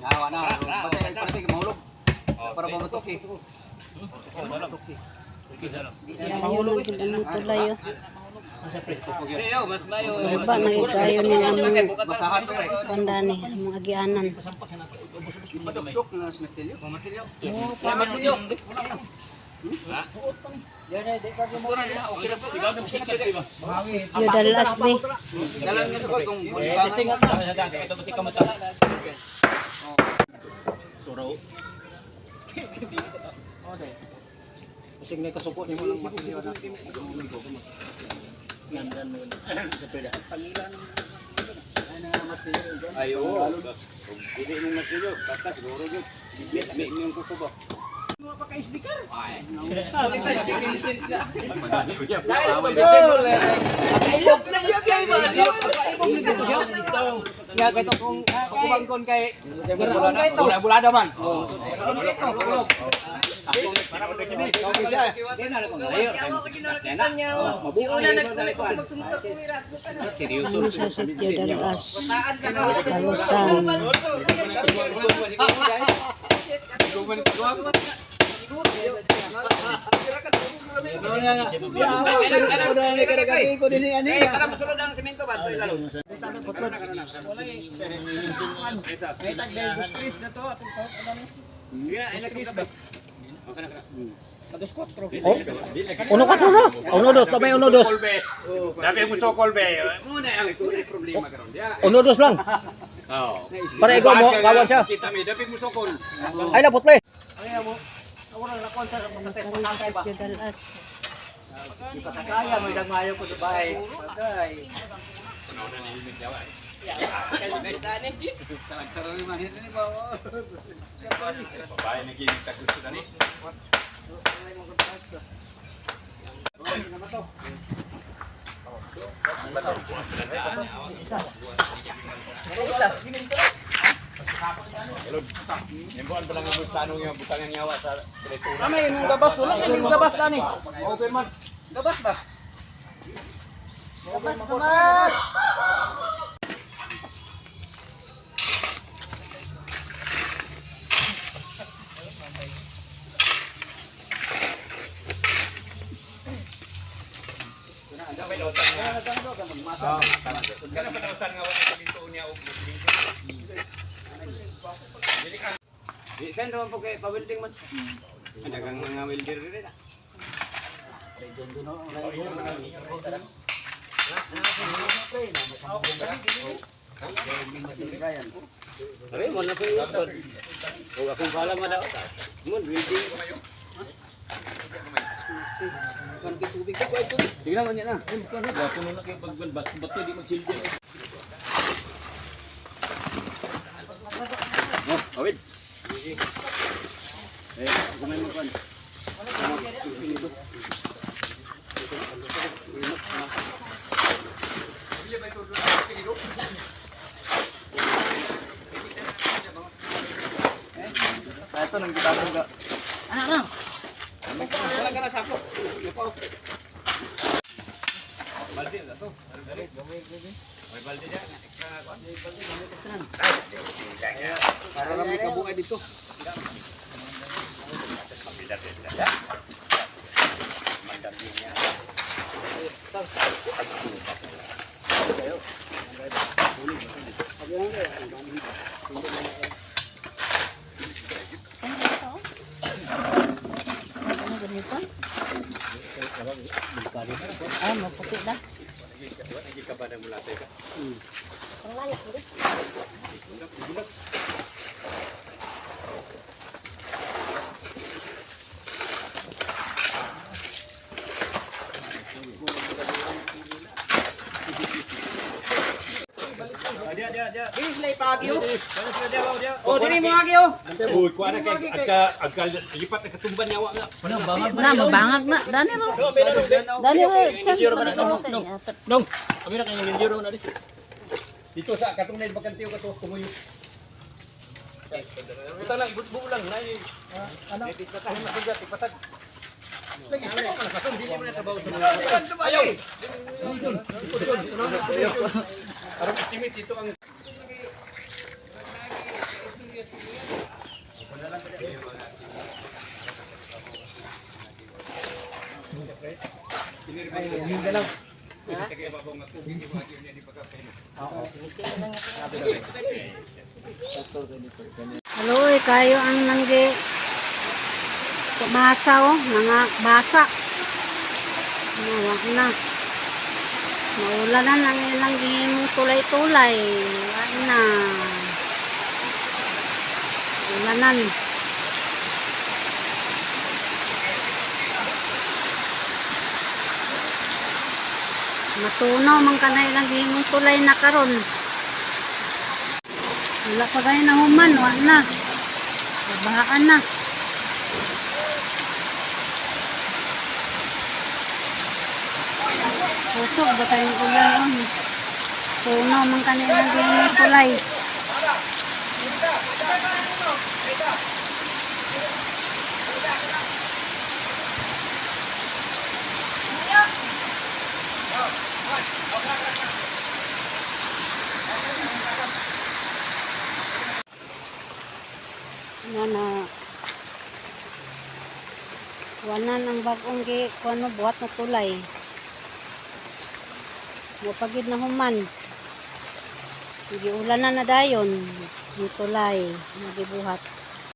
Hawa na. Pati mahulog. Para pamatok eh. Pamatok eh. Mahulog gid ang tulay yo. Mas mayo. Ba na kayo ni among Masahat ko eh. pandani mga agianan. Padok na smetelyo. Matilyo. Yan ay di pa mo na okay na po. Ikaw na music di ba? Yo dalas ni. Dalan nga ko kung testing at ito buti ka mata. Turo. Ode. Usig na kasuko nimo lang matilyo na. Gandan mo sa peda. Pangilan ayo. Dili mong matilyo, basta siguro jud. May yung kuko ba? Mo pa kay speaker. Ay. Sabi tayo dili. Ya kay tong kung kay bulada man. Yo dalas. Kalusan. Uno katro no? Uno dos, may uno dos. Dapat mo so kolbe. Muna ang problema karon dia. Uno dos lang. Oh. Para ikaw mo, kawan siya. Kita mi dapat mo so kol. Ay na putle. Yo dalas. Kaya mo isang mayo ko sa bahay. Bagay. Babae na kita gusto na ni. Imbuan pa lang ang tanong yung butang ng nyawa sa telepono. May yung gabas, wala yung gabas na ni. Open man. Gabas ba? Gabas. May lotan nga. Kana pa lotan nga wala sa dito niya og Di send naman po kay pa-welding man. dagang mga welder rin ah. Ari mo na po yun. O akong pala madaw ta. Mo welding. Kan tubig ko ay tubig. Tingnan mo niya na. Wapo na kay pagbalbas bato di magsilbi. Oh, awid. Kumay mo kan. Ito nang kita juga. Ano? Wala ka na sako. Balde na to. May balde diyan, extra na kuan. Para lang may kabungay dito. Ano ganito? Ah, maputi na. Lagi ka ba nang mulatay ka? Oh, dili mo agi oh. Uy, kuha na kay agka lipat na katumban nyawa nga. Na mabangag na. Dani ro. Dani ro. Nong, kami na kanya ng euro na dito. Dito sa katong nail bakantiyo kato kumuyo. Ito lang, ibutbo lang. Ano? Ipatahin na sugat, ipatag. Lagi, ano ka na katong, dili mo na trabaho sa mga. Ayaw! Arong estimate, ito ang Aloy, kayo ang nangge basa mga basa. Nawak na. Maulanan ang ilang gihimong tulay-tulay. Wala na. Ulanan. Matunaw man ka na ilang gihimong tulay na karon. Wala pa kayo na human, wala na. Babahaan na. Pusog ba tayong ulan? Tunaw man kanilang gihimong tulay. Na wanan ang bagong kuno buhat na tulay. Mo pagid na human.Igi ulanan na dayon, yung tulay, nagibuhat.